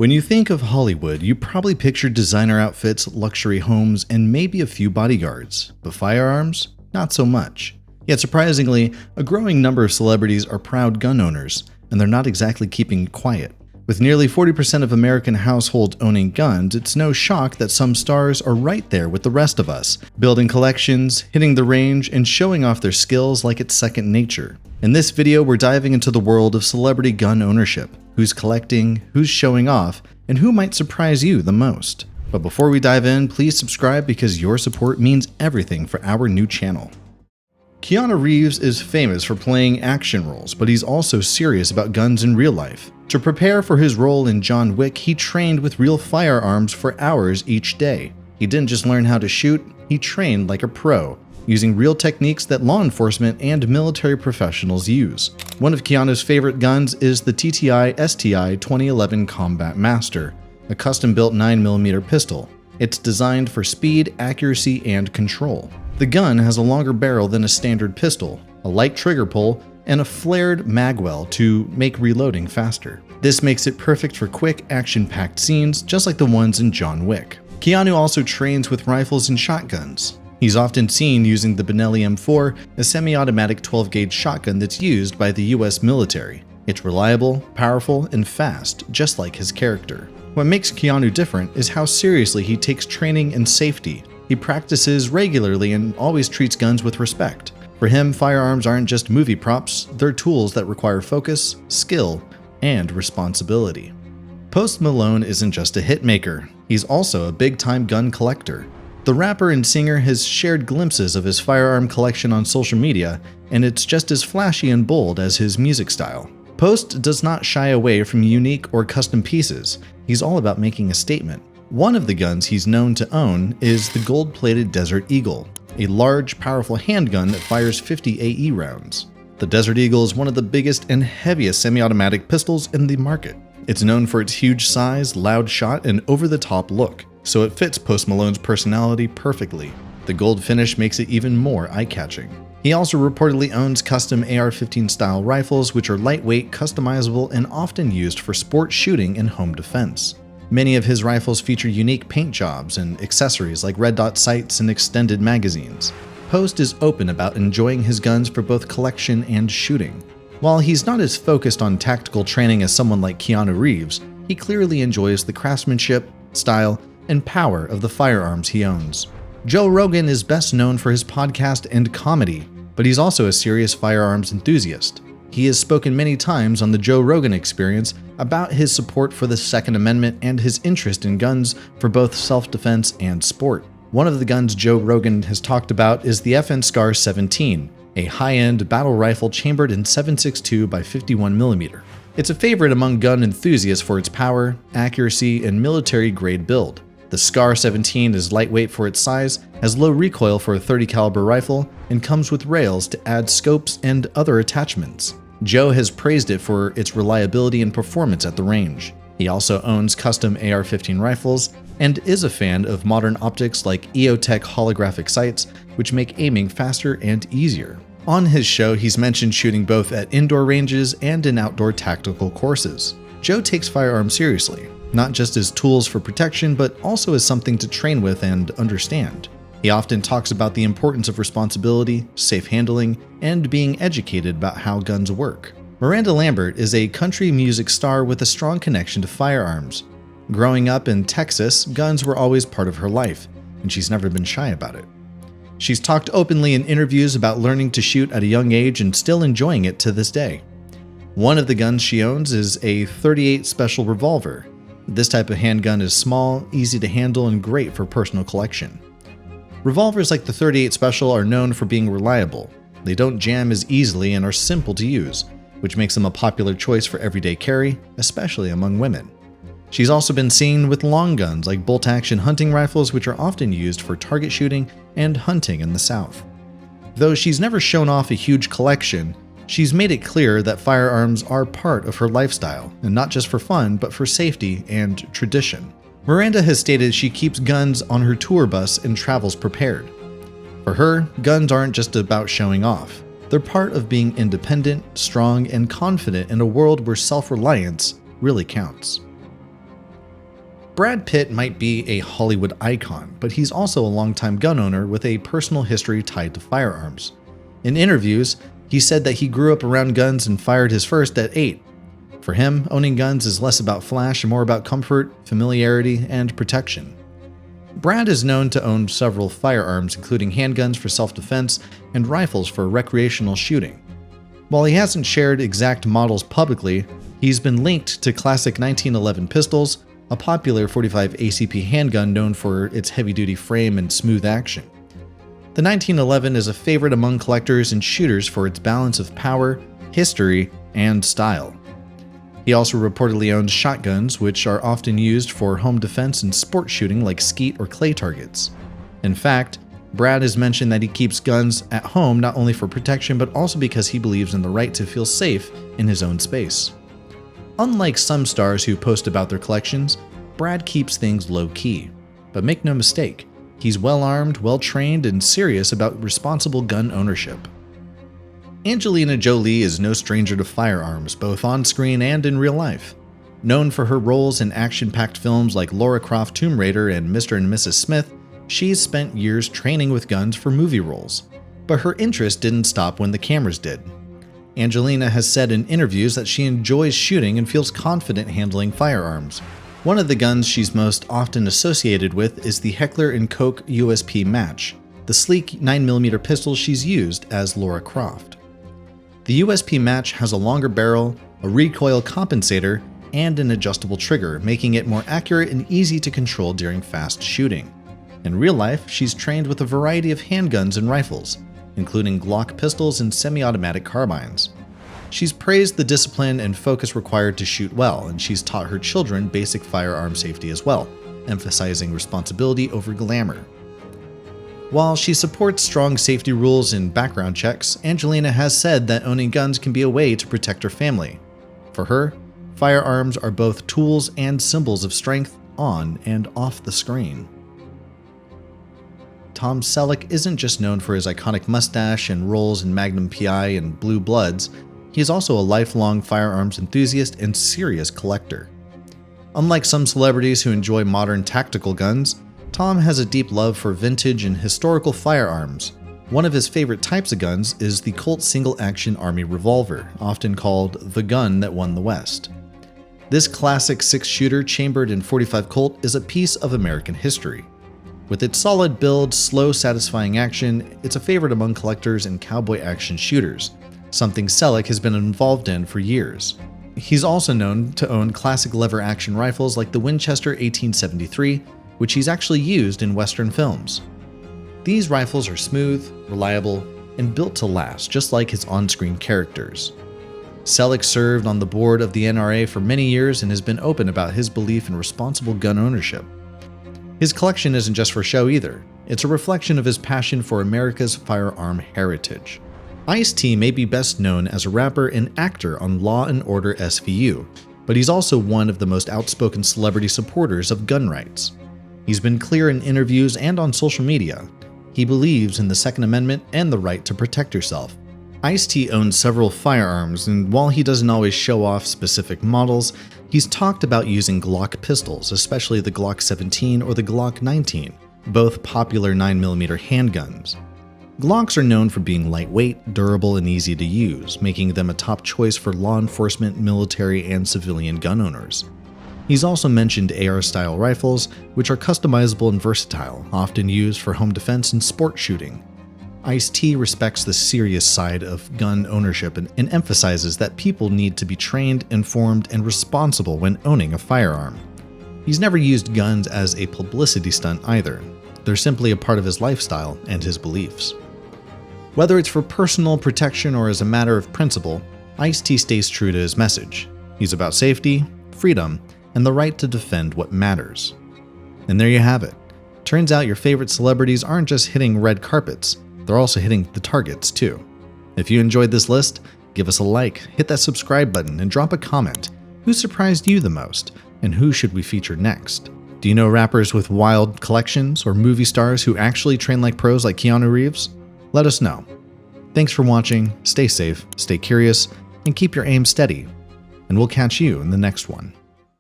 When you think of Hollywood, you probably picture designer outfits, luxury homes, and maybe a few bodyguards. But firearms? Not so much. Yet surprisingly, a growing number of celebrities are proud gun owners, and they're not exactly keeping quiet. With nearly 40% of American households owning guns, it's no shock that some stars are right there with the rest of us, building collections, hitting the range, and showing off their skills like it's second nature. In this video, we're diving into the world of celebrity gun ownership. Who's collecting, who's showing off, and who might surprise you the most. But before we dive in, please subscribe because your support means everything for our new channel. Keanu Reeves is famous for playing action roles, but he's also serious about guns in real life. To prepare for his role in John Wick, he trained with real firearms for hours each day. He didn't just learn how to shoot, he trained like a pro, using real techniques that law enforcement and military professionals use. One of Keanu's favorite guns is the TTI STI 2011 Combat Master, a custom-built 9mm pistol. It's designed for speed, accuracy, and control. The gun has a longer barrel than a standard pistol, a light trigger pull, and a flared magwell to make reloading faster. This makes it perfect for quick, action-packed scenes, just like the ones in John Wick. Keanu also trains with rifles and shotguns. He's often seen using the Benelli M4, a semi-automatic 12-gauge shotgun that's used by the US military. It's reliable, powerful, and fast, just like his character. What makes Keanu different is how seriously he takes training and safety. He practices regularly and always treats guns with respect. For him, firearms aren't just movie props, they're tools that require focus, skill, and responsibility. Post Malone isn't just a hitmaker, he's also a big-time gun collector. The rapper and singer has shared glimpses of his firearm collection on social media, and it's just as flashy and bold as his music style. Post does not shy away from unique or custom pieces, he's all about making a statement. One of the guns he's known to own is the gold-plated Desert Eagle, a large, powerful handgun that fires 50 AE rounds. The Desert Eagle is one of the biggest and heaviest semi-automatic pistols in the market. It's known for its huge size, loud shot, and over-the-top look, so it fits Post Malone's personality perfectly. The gold finish makes it even more eye-catching. He also reportedly owns custom AR-15 style rifles, which are lightweight, customizable, and often used for sport shooting and home defense. Many of his rifles feature unique paint jobs and accessories like red dot sights and extended magazines. Post is open about enjoying his guns for both collection and shooting. While he's not as focused on tactical training as someone like Keanu Reeves, he clearly enjoys the craftsmanship, style, and power of the firearms he owns. Joe Rogan is best known for his podcast and comedy, but he's also a serious firearms enthusiast. He has spoken many times on the Joe Rogan Experience about his support for the Second Amendment and his interest in guns for both self-defense and sport. One of the guns Joe Rogan has talked about is the FN SCAR 17, a high-end battle rifle chambered in 7.62 by 51mm. It's a favorite among gun enthusiasts for its power, accuracy, and military-grade build. The SCAR 17 is lightweight for its size, has low recoil for a .30 caliber rifle, and comes with rails to add scopes and other attachments. Joe has praised it for its reliability and performance at the range. He also owns custom AR-15 rifles and is a fan of modern optics like EOTech holographic sights, which make aiming faster and easier. On his show, he's mentioned shooting both at indoor ranges and in outdoor tactical courses. Joe takes firearms seriously, not just as tools for protection, but also as something to train with and understand. He often talks about the importance of responsibility, safe handling, and being educated about how guns work. Miranda Lambert is a country music star with a strong connection to firearms. Growing up in Texas, guns were always part of her life, and she's never been shy about it. She's talked openly in interviews about learning to shoot at a young age and still enjoying it to this day. One of the guns she owns is a .38 Special revolver. This type of handgun is small, easy to handle, and great for personal collection. Revolvers like the .38 Special are known for being reliable. They don't jam as easily and are simple to use, which makes them a popular choice for everyday carry, especially among women. She's also been seen with long guns like bolt-action hunting rifles, which are often used for target shooting and hunting in the South. Though she's never shown off a huge collection, she's made it clear that firearms are part of her lifestyle, and not just for fun, but for safety and tradition. Miranda has stated she keeps guns on her tour bus and travels prepared. For her, guns aren't just about showing off. They're part of being independent, strong, and confident in a world where self-reliance really counts. Brad Pitt might be a Hollywood icon, but he's also a longtime gun owner with a personal history tied to firearms. In interviews, he said that he grew up around guns and fired his first at 8. For him, owning guns is less about flash and more about comfort, familiarity, and protection. Brad is known to own several firearms, including handguns for self-defense and rifles for recreational shooting. While he hasn't shared exact models publicly, he's been linked to classic 1911 pistols, a popular .45 ACP handgun known for its heavy-duty frame and smooth action. The 1911 is a favorite among collectors and shooters for its balance of power, history, and style. He also reportedly owns shotguns, which are often used for home defense and sport shooting like skeet or clay targets. In fact, Brad has mentioned that he keeps guns at home not only for protection but also because he believes in the right to feel safe in his own space. Unlike some stars who post about their collections, Brad keeps things low-key. But make no mistake, he's well-armed, well-trained, and serious about responsible gun ownership. Angelina Jolie is no stranger to firearms, both on-screen and in real life. Known for her roles in action-packed films like Lara Croft Tomb Raider and Mr. and Mrs. Smith, she's spent years training with guns for movie roles. But her interest didn't stop when the cameras did. Angelina has said in interviews that she enjoys shooting and feels confident handling firearms. One of the guns she's most often associated with is the Heckler & Koch USP Match, the sleek 9mm pistol she's used as Lara Croft. The USP Match has a longer barrel, a recoil compensator, and an adjustable trigger, making it more accurate and easy to control during fast shooting. In real life, she's trained with a variety of handguns and rifles, including Glock pistols and semi-automatic carbines. She's praised the discipline and focus required to shoot well, and she's taught her children basic firearm safety as well, emphasizing responsibility over glamour. While she supports strong safety rules and background checks, Angelina has said that owning guns can be a way to protect her family. For her, firearms are both tools and symbols of strength on and off the screen. Tom Selleck isn't just known for his iconic mustache and roles in Magnum P.I. and Blue Bloods, he is also a lifelong firearms enthusiast and serious collector. Unlike some celebrities who enjoy modern tactical guns, Tom has a deep love for vintage and historical firearms. One of his favorite types of guns is the Colt single-action Army revolver, often called the gun that won the West. This classic 6-shooter chambered in .45 Colt is a piece of American history. With its solid build, slow, satisfying action, it's a favorite among collectors and cowboy action shooters, something Selleck has been involved in for years. He's also known to own classic lever-action rifles like the Winchester 1873, which he's actually used in Western films. These rifles are smooth, reliable, and built to last, just like his on-screen characters. Selleck served on the board of the NRA for many years and has been open about his belief in responsible gun ownership. His collection isn't just for show either. It's a reflection of his passion for America's firearm heritage. Ice-T may be best known as a rapper and actor on Law & Order SVU, but he's also one of the most outspoken celebrity supporters of gun rights. He's been clear in interviews and on social media. He believes in the Second Amendment and the right to protect yourself. Ice-T owns several firearms, and while he doesn't always show off specific models, he's talked about using Glock pistols, especially the Glock 17 or the Glock 19, both popular 9mm handguns. Glocks are known for being lightweight, durable, and easy to use, making them a top choice for law enforcement, military, and civilian gun owners. He's also mentioned AR-style rifles, which are customizable and versatile, often used for home defense and sport shooting. Ice-T respects the serious side of gun ownership and emphasizes that people need to be trained, informed, and responsible when owning a firearm. He's never used guns as a publicity stunt either. They're simply a part of his lifestyle and his beliefs. Whether it's for personal protection or as a matter of principle, Ice-T stays true to his message. He's about safety, freedom, and the right to defend what matters. And there you have it. Turns out your favorite celebrities aren't just hitting red carpets, they're also hitting the targets too. If you enjoyed this list, give us a like, hit that subscribe button, and drop a comment. Who surprised you the most, and who should we feature next? Do you know rappers with wild collections or movie stars who actually train like pros like Keanu Reeves? Let us know. Thanks for watching, stay safe, stay curious, and keep your aim steady. And we'll catch you in the next one.